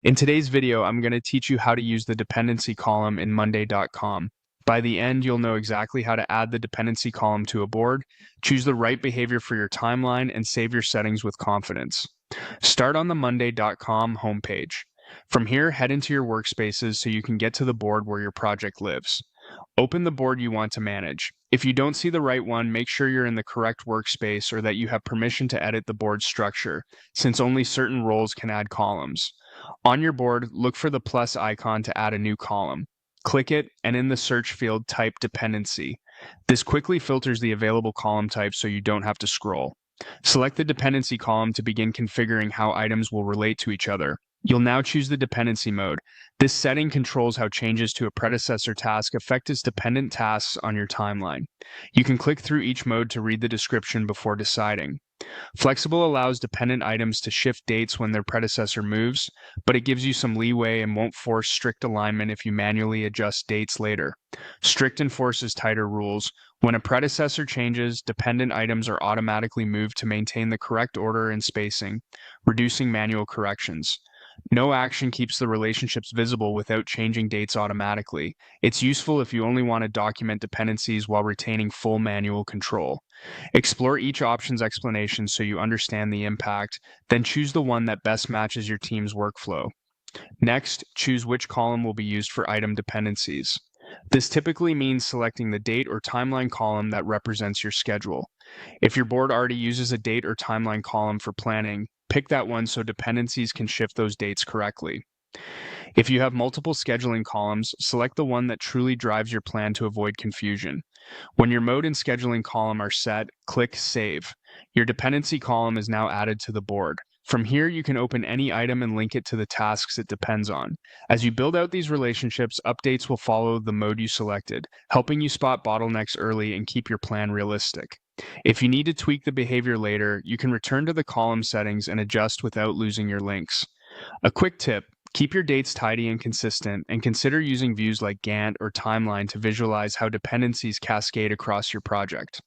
In today's video, I'm going to teach you how to use the dependency column in Monday.com. By the end, you'll know exactly how to add the dependency column to a board, choose the right behavior for your timeline, and save your settings with confidence. Start on the Monday.com homepage. From here, head into your workspaces so you can get to the board where your project lives. Open the board you want to manage. If you don't see the right one, make sure you're in the correct workspace or that you have permission to edit the board structure, since only certain roles can add columns. On your board, look for the plus icon to add a new column. Click it, and in the search field, type dependency. This quickly filters the available column types so you don't have to scroll. Select the dependency column to begin configuring how items will relate to each other. You'll now choose the dependency mode. This setting controls how changes to a predecessor task affect its dependent tasks on your timeline. You can click through each mode to read the description before deciding. Flexible allows dependent items to shift dates when their predecessor moves, but it gives you some leeway and won't force strict alignment if you manually adjust dates later. Strict enforces tighter rules. When a predecessor changes, dependent items are automatically moved to maintain the correct order and spacing, reducing manual corrections. No action keeps the relationships visible without changing dates automatically. It's useful if you only want to document dependencies while retaining full manual control. Explore each option's explanation so you understand the impact, then choose the one that best matches your team's workflow. Next, choose which column will be used for item dependencies. This typically means selecting the date or timeline column that represents your schedule. If your board already uses a date or timeline column for planning, pick that one so dependencies can shift those dates correctly. If you have multiple scheduling columns, select the one that truly drives your plan to avoid confusion. When your mode and scheduling column are set, click Save. Your dependency column is now added to the board. From here, you can open any item and link it to the tasks it depends on. As you build out these relationships, updates will follow the mode you selected, helping you spot bottlenecks early and keep your plan realistic. If you need to tweak the behavior later, you can return to the column settings and adjust without losing your links. A quick tip: keep your dates tidy and consistent, and consider using views like Gantt or Timeline to visualize how dependencies cascade across your project.